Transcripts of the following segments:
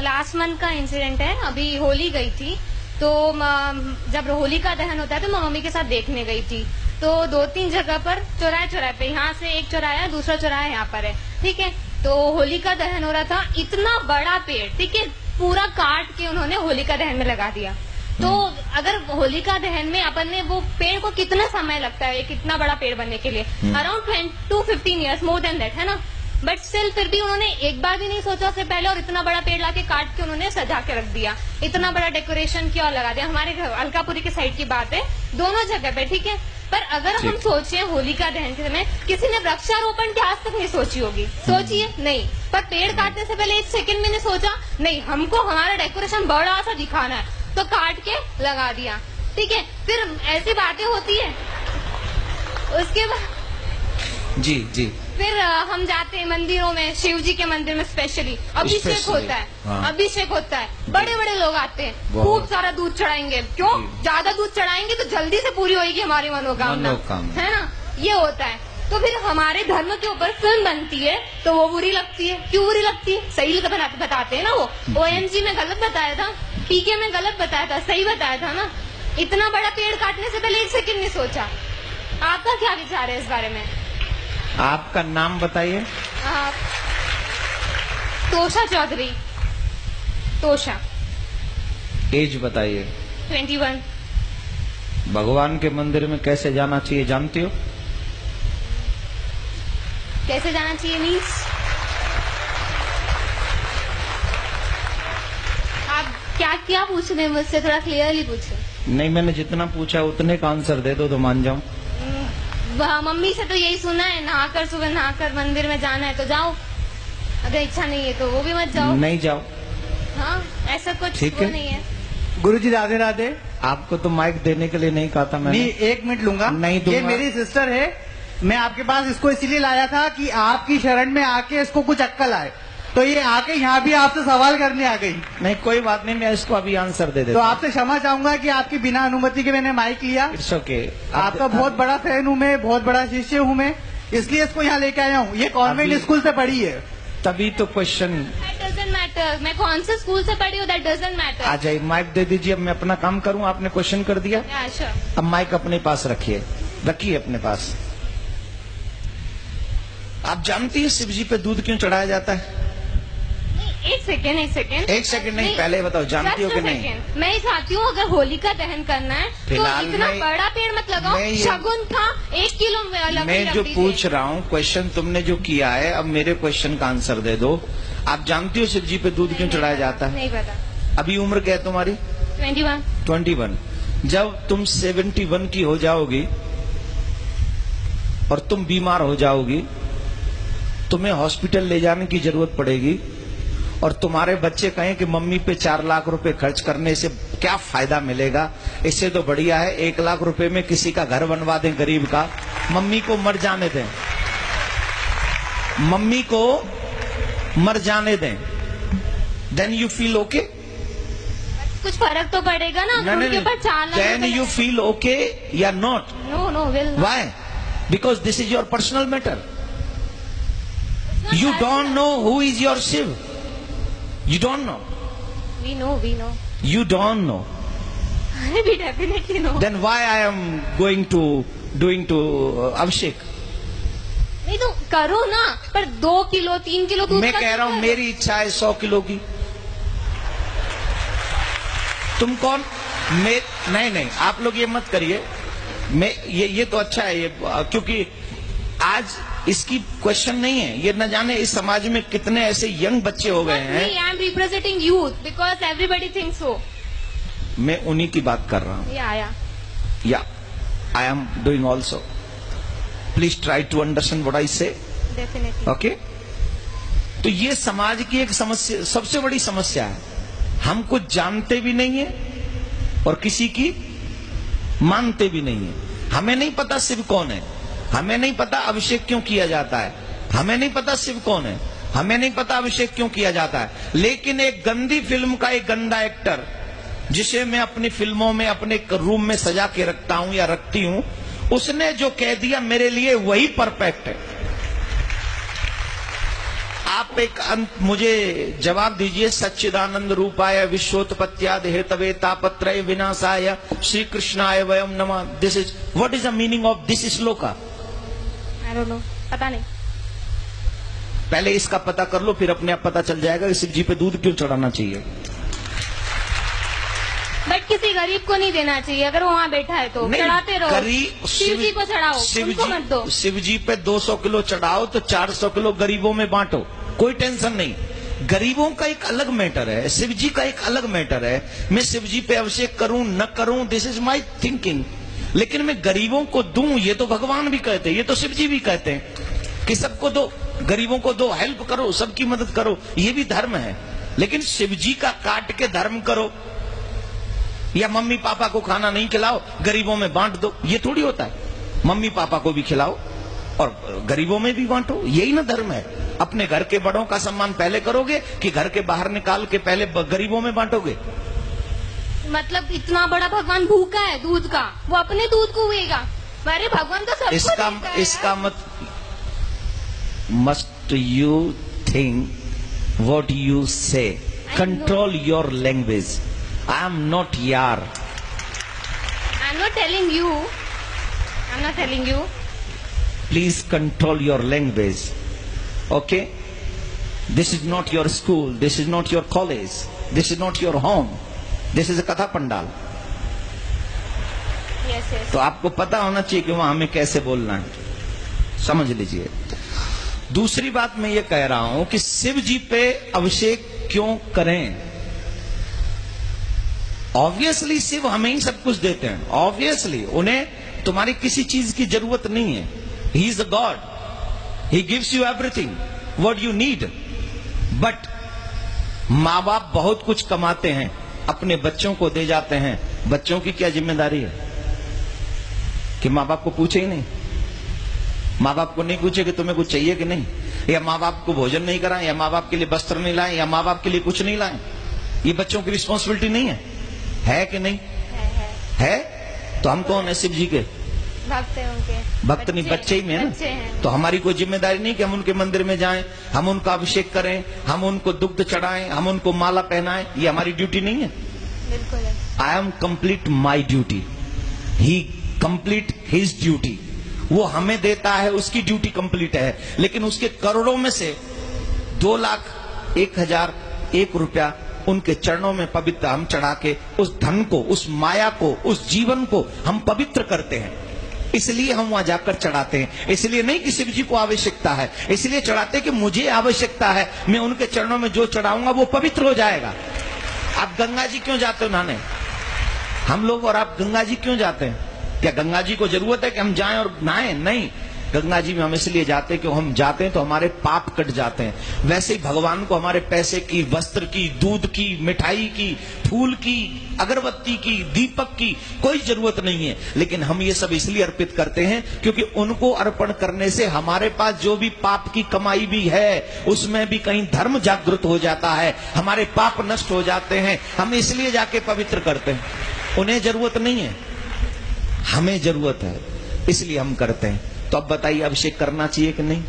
Last month का incident है। अभी होली गई थी, तो जब होली का दहन होता है तो मैं मम्मी के साथ देखने गई थी। तो 2-3 जगह पर चौराहे पे, यहाँ से एक चौराहा, दूसरा चौराहा यहाँ पर है, ठीक है। तो होली का दहन हो रहा था, इतना बड़ा पेड़, ठीक है, पूरा काट के उन्होंने होली का दहन में लगा दिया। तो अगर होली का दहन में अपन ने वो पेड़ को कितना समय लगता है एक इतना बड़ा पेड़ बनने के लिए, around 10 to 15 years, more than that, है ना। बट स्टिल फिर भी उन्होंने एक बार भी नहीं सोचा उससे पहले, और इतना बड़ा पेड़ लाके काट के उन्होंने सजा के रख दिया, इतना बड़ा डेकोरेशन किया और लगा दिया। हमारे घर अलकापुरी के साइड की बात है, दोनों जगह पे, ठीक है। पर अगर हम सोचे होलिका दहन के समय किसी ने वृक्षारोपण की आज तक नहीं सोची होगी, सोचिए नहीं, पर पेड़ काटने से पहले 1 सेकंड मैंने सोचा नहीं, हमको हमारा डेकोरेशन बड़ा सा दिखाना है, तो काट के लगा दिया, ठीक है। फिर ऐसी बातें होती है, उसके बाद जी फिर हम जाते हैं मंदिरों में, शिव जी के मंदिर में स्पेशली अभिषेक होता है। हाँ। अभिषेक होता है, बड़े बड़े लोग आते हैं, खूब सारा दूध चढ़ाएंगे। क्यों? ज्यादा दूध चढ़ाएंगे तो जल्दी से पूरी होगी हमारी मनोकामना, है ना, ये होता है। तो फिर हमारे धर्म के ऊपर फिल्म बनती है तो वो बुरी लगती है। क्यों बुरी लगती है? सही बताते हैं ना, वो OMG में गलत बताया था, PK में गलत बताया था, सही बताया था ना। इतना बड़ा पेड़ काटने से पहले 1 सेकंड नहीं सोचा। आपका क्या विचार है इस बारे में? आपका नाम बताइए। तोषा चौधरी। तोषा। एज बताइए। 21। भगवान के मंदिर में कैसे जाना चाहिए जानती हो? कैसे जाना चाहिए मीन्स? आप क्या पूछ रहे हैं मुझसे? थोड़ा क्लियरली पूछे। नहीं, मैंने जितना पूछा उतने का आंसर दे दो तो मान जाऊं। मम्मी से तो यही सुना है, नहाकर सुबह नहाकर मंदिर में जाना है तो जाओ, अगर इच्छा नहीं है तो वो भी मत जाओ। नहीं जाओ। हाँ, ऐसा कुछ ठीक वो नहीं है। गुरुजी राधे राधे। आपको तो माइक देने के लिए नहीं कहा था मैंने। 1 मिनट लूंगा। नहीं दूंगा। ये मेरी सिस्टर है, मैं आपके पास इसको इसीलिए लाया था कि आपकी शरण में आके इसको कुछ अक्कल आए, तो ये आके यहाँ भी आपसे सवाल करने आ गई। नहीं, कोई बात नहीं, मैं इसको अभी आंसर दे देता तो आपसे क्षमा चाहूंगा कि आपकी बिना अनुमति के मैंने माइक लिया। It's okay. आपका बहुत बड़ा फैन हूँ मैं, बहुत बड़ा शिष्य हूँ मैं, इसलिए इसको यहाँ लेके आया हूँ। ये कॉन्वेंट स्कूल से पढ़ी है। तभी तो क्वेश्चन। That doesn't matter, मैं कौन से स्कूल से पढ़ी हूँ, that doesn't matter। आ जाइए, माइक दे दीजिए। अब मैं अपना काम करूँ, आपने क्वेश्चन कर दिया। Yeah, sure। अब माइक अपने पास रखिए अपने पास। आप जानती है शिव जी पे दूध क्यों चढ़ाया जाता है? एक सेकेंड। एक सेकंड नहीं, पहले बताओ जानती हो कि नहीं? मैं ही चाहती हूँ अगर होली का दहन करना है तो इतना बड़ा पेड़ मत लगाओ, शगुन का 1 किलो मैं जो पूछ रहा हूँ क्वेश्चन तुमने जो किया है, अब मेरे क्वेश्चन का आंसर दे दो। आप जानती हो शिव जी पे दूध क्यों चढ़ाया जाता है? नहीं पता। अभी उम्र क्या है तुम्हारी? 21। जब तुम 71 की हो जाओगी और तुम बीमार हो जाओगी, तुम्हें हॉस्पिटल ले जाने की जरूरत पड़ेगी, और तुम्हारे बच्चे कहें कि मम्मी पे 4 लाख रुपए खर्च करने से क्या फायदा मिलेगा, इससे तो बढ़िया है 1 लाख रुपए में किसी का घर बनवा दें गरीब का, मम्मी को मर जाने दें, मम्मी को मर जाने दें, देन यू फील ओके? कुछ फर्क तो पड़ेगा ना। उनके ऊपर 4 lakh. Then you feel okay या not? No will. Why? Because this is your personal matter. You don't know who is your Shiv. You don't know. We know. You don't know. We definitely know. Then why I am doing to Abhishek? नहीं तो करो ना, पर 2 kilo 3 kilo दूध। मैं कह रहा हूँ मेरी इच्छा है 100 किलो की। तुम कौन? नहीं, आप लोग ये मत करिए। मैं ये तो अच्छा है ये, क्योंकि आज इसकी क्वेश्चन नहीं है, ये न जाने इस समाज में कितने ऐसे यंग बच्चे हो गए हैं। I am representing youth because everybody thinks so. मैं उन्हीं की बात कर रहा हूँ। या I am doing also. Please try to understand what I say. Definitely. Okay. तो ये समाज की एक समस्या, सबसे बड़ी समस्या है। हम कुछ जानते भी नहीं है और किसी की मानते भी नहीं है। हमें नहीं पता शिव कौन है, हमें नहीं पता अभिषेक क्यों किया जाता है, हमें नहीं पता शिव कौन है, हमें नहीं पता अभिषेक क्यों किया जाता है। लेकिन एक गंदी फिल्म का एक गंदा एक्टर, जिसे मैं अपनी फिल्मों में अपने रूम में सजा के रखता हूं या रखती हूं, उसने जो कह दिया मेरे लिए वही परफेक्ट है। आप आप एक मुझे जवाब दीजिए। सच्चिदानंद रूपाय विश्वोत्पत्त्यादि हेतवे तापत्रय विनाशाय श्री कृष्णाय वयम नमः। This is what is the meaning of this shloka? I don't know, पता नहीं। पहले इसका पता कर लो, फिर अपने आप पता चल जाएगा कि शिव जी पे दूध क्यों चढ़ाना चाहिए। बट किसी गरीब को नहीं देना चाहिए, अगर वो वहाँ बैठा है तो चढ़ाते रहो। शिव जी को चढ़ाओ, उनको मत दो। शिव जी पे 200 किलो चढ़ाओ तो 400 किलो गरीबों में बांटो, कोई टेंशन नहीं। गरीबों का एक अलग मैटर है, शिव जी का एक अलग मैटर है। मैं शिव जी पे अभिषेक करूं न करूं, दिस इज माई थिंकिंग। लेकिन मैं गरीबों को दूं, ये तो भगवान भी कहते हैं, ये तो शिव जी भी कहते हैं कि सबको दो, गरीबों को दो, हेल्प करो, सबकी मदद करो, ये भी धर्म है। लेकिन शिव जी का काट के धर्म करो या मम्मी पापा को खाना नहीं खिलाओ, गरीबों में बांट दो, ये थोड़ी होता है। मम्मी पापा को भी खिलाओ और गरीबों में भी बांटो, यही ना धर्म है। अपने घर के बड़ों का सम्मान पहले करोगे कि घर के बाहर निकाल के पहले गरीबों में बांटोगे? मतलब इतना बड़ा भगवान भूखा है दूध का, वो अपने दूध को हुएगा। अरे भगवान तो सबको देता है। इसका must you think what you say, control your language. I am not yar. I'm not telling you. I'm not telling you. Please control your language. Okay? This is not your school. This is not your college. This is not your home. This is a Katha Pandal. Yes, yes. तो आपको पता होना चाहिए कि वहां हमें कैसे बोलना है, समझ लीजिए। दूसरी बात मैं ये कह रहा हूं कि शिव जी पे अभिषेक क्यों करें। ऑब्वियसली शिव हमें ही सब कुछ देते हैं, ऑब्वियसली उन्हें तुम्हारी किसी चीज की जरूरत नहीं है। He is the God, he gives you everything what you need. But माँ बाप बहुत कुछ कमाते हैं, अपने बच्चों को दे जाते हैं। बच्चों की क्या जिम्मेदारी है कि माँ बाप को पूछे ही नहीं? माँ बाप को नहीं पूछे कि तुम्हें कुछ चाहिए कि नहीं, या माँ बाप को भोजन नहीं कराएं, या माँ बाप के लिए वस्त्र नहीं लाएं, या माँ बाप के लिए कुछ नहीं लाएं? ये बच्चों की रिस्पॉन्सिबिलिटी नहीं है कि नहीं? है। तो हम कौन है? शिव जी के भक्त हैं उनके। भक्त नहीं, बच्चे ही में ना। तो हमारी कोई जिम्मेदारी नहीं कि हम उनके मंदिर में जाएं, हम उनका अभिषेक करें, हम उनको दुग्ध चढ़ाएं, हम उनको माला पहनाएं? ये हमारी ड्यूटी नहीं है? बिल्कुल है। I am complete my duty, he complete his duty. वो हमें देता है, उसकी ड्यूटी कंप्लीट है। लेकिन उसके करोड़ों में से 2,01,001 रुपया उनके चरणों में पवित्र हम चढ़ा के उस धन को, उस माया को, उस जीवन को हम पवित्र करते हैं। इसलिए हम वहां जाकर चढ़ाते हैं। इसलिए नहीं कि शिव जी को आवश्यकता है, इसलिए चढ़ाते कि मुझे आवश्यकता है, मैं उनके चरणों में जो चढ़ाऊंगा वो पवित्र हो जाएगा। आप गंगा जी क्यों जाते हो नहाने? हम लोग और आप गंगा जी क्यों जाते हैं? क्या गंगा जी को जरूरत है कि हम जाएं और नहाएं? नहीं, गंगा जी में हम इसलिए जाते हैं कि हम जाते हैं तो हमारे पाप कट जाते हैं। वैसे ही भगवान को हमारे पैसे की, वस्त्र की, दूध की, मिठाई की, फूल की, अगरबत्ती की, दीपक की कोई जरूरत नहीं है। लेकिन हम ये सब इसलिए अर्पित करते हैं क्योंकि उनको अर्पण करने से हमारे पास जो भी पाप की कमाई भी है उसमें भी कहीं धर्म जागृत हो जाता है, हमारे पाप नष्ट हो जाते हैं। हम इसलिए जाके पवित्र करते हैं। उन्हें जरूरत नहीं है, हमें जरूरत है, इसलिए हम करते हैं। तो अब बताइए, अभिषेक करना चाहिए कि नहीं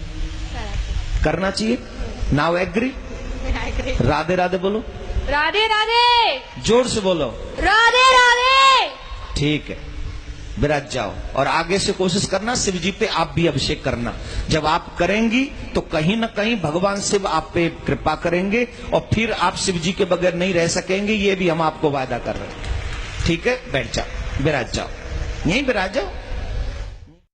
करना चाहिए? Now agree? राधे राधे बोलो। राधे राधे। जोर से बोलो। राधे राधे। ठीक है, विराज जाओ और आगे से कोशिश करना शिव जी पे आप भी अभिषेक करना। जब आप करेंगी तो कहीं ना कहीं भगवान शिव आप पे कृपा करेंगे और फिर आप शिव जी के बगैर नहीं रह सकेंगे। ये भी हम आपको वादा कर रहे हैं। ठीक है, बैठ जाओ, विराज जाओ, यहीं विराज जाओ।